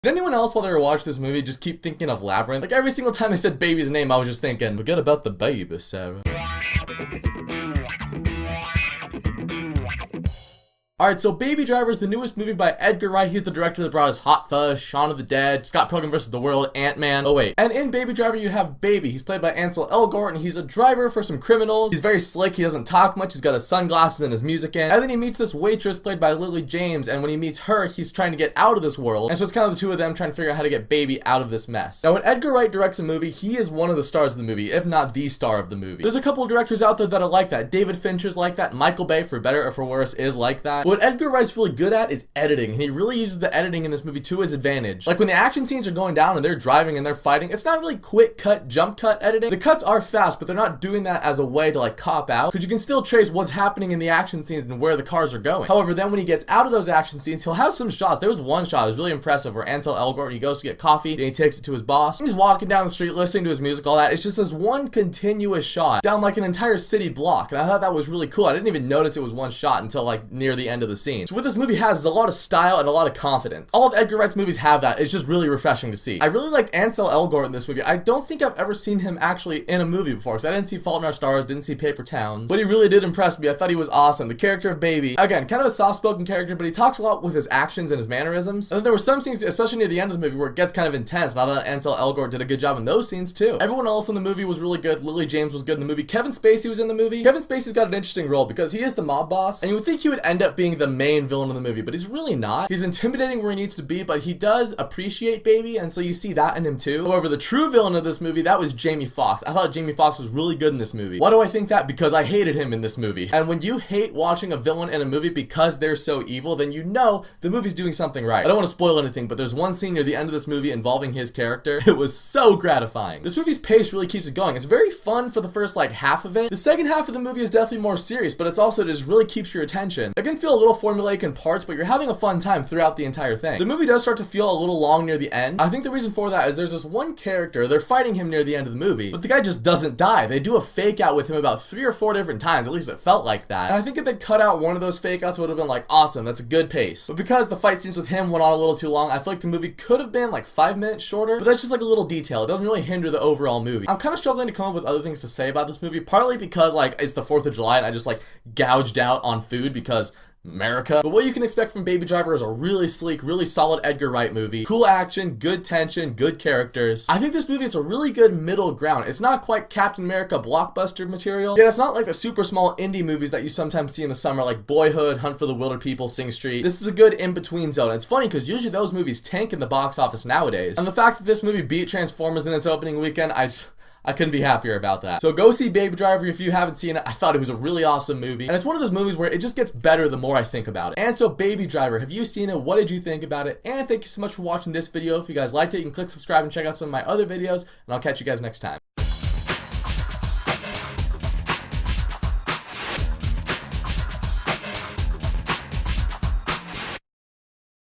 Did anyone else while they were watching this movie just keep thinking of Labyrinth? Like every single time they said baby's name, I was just thinking, forget about the baby, Sarah. Alright, so Baby Driver is the newest movie by Edgar Wright. He's the director that brought us Hot Fuzz, Shaun of the Dead, Scott Pilgrim vs. the World, Ant-Man. Oh wait. And in Baby Driver you have Baby. He's played by Ansel Elgort and he's a driver for some criminals. He's very slick, he doesn't talk much, he's got his sunglasses and his music in. And then he meets this waitress played by Lily James, and when he meets her, he's trying to get out of this world. And so it's kind of the two of them trying to figure out how to get Baby out of this mess. Now when Edgar Wright directs a movie, he is one of the stars of the movie, if not the star of the movie. There's a couple of directors out there that are like that. David Fincher's like that. Michael Bay, for better or for worse, is like that. But what Edgar Wright's really good at is editing, and he really uses the editing in this movie to his advantage. Like when the action scenes are going down and they're driving and they're fighting, it's not really quick cut, jump cut editing. The cuts are fast, but they're not doing that as a way to like cop out, because you can still trace what's happening in the action scenes and where the cars are going. However, then when he gets out of those action scenes, he'll have some shots. There was one shot that was really impressive where Ansel Elgort, he goes to get coffee, then he takes it to his boss. He's walking down the street listening to his music, all that. It's just this one continuous shot down like an entire city block, and I thought that was really cool. I didn't even notice it was one shot until like near the end of the scene. So what this movie has is a lot of style and a lot of confidence. All of Edgar Wright's movies have that. It's just really refreshing to see. I really liked Ansel Elgort in this movie. I don't think I've ever seen him actually in a movie before, because I didn't see Fault in Our Stars, didn't see Paper Towns, but he really did impress me. I thought he was awesome. The character of Baby, again, kind of a soft-spoken character, but he talks a lot with his actions and his mannerisms. And then there were some scenes, especially near the end of the movie, where it gets kind of intense, and I thought Ansel Elgort did a good job in those scenes too. Everyone else in the movie was really good. Lily James was good in the movie. Kevin Spacey was in the movie. Kevin Spacey's got an interesting role because he is the mob boss, and you would think he would end up being the main villain of the movie, but he's really not. He's intimidating where he needs to be, but he does appreciate Baby, and so you see that in him too. However, the true villain of this movie, that was Jamie Foxx. I thought Jamie Foxx was really good in this movie. Why do I think that? Because I hated him in this movie. And when you hate watching a villain in a movie because they're so evil, then you know the movie's doing something right. I don't want to spoil anything, but there's one scene near the end of this movie involving his character. It was so gratifying. This movie's pace really keeps it going. It's very fun for the first like half of it. The second half of the movie is definitely more serious, but it's also just really keeps your attention. It can feel a little formulaic in parts, but you're having a fun time throughout the entire thing. The movie does start to feel a little long near the end. I think the reason for that is there's this one character, they're fighting him near the end of the movie, but the guy just doesn't die. They do a fake out with him about 3 or 4 different times, at least it felt like that. And I think if they cut out one of those fake outs, it would have been like, awesome, that's a good pace. But because the fight scenes with him went on a little too long, I feel like the movie could have been like 5 minutes shorter, but that's just like a little detail. It doesn't really hinder the overall movie. I'm kind of struggling to come up with other things to say about this movie, partly because like it's the 4th of July and I just like gouged out on food because America. But what you can expect from Baby Driver is a really sleek, really solid Edgar Wright movie. Cool action, good tension, good characters. I think this movie is a really good middle ground. It's not quite Captain America blockbuster material, yet it's not like the super small indie movies that you sometimes see in the summer like Boyhood, Hunt for the Wilder People, Sing Street. This is a good in-between zone. It's funny because usually those movies tank in the box office nowadays. And the fact that this movie beat Transformers in its opening weekend, I couldn't be happier about that. So go see Baby Driver if you haven't seen it. I thought it was a really awesome movie. And it's one of those movies where it just gets better the more I think about it. And so Baby Driver, have you seen it? What did you think about it? And thank you so much for watching this video. If you guys liked it, you can click subscribe and check out some of my other videos. And I'll catch you guys next time.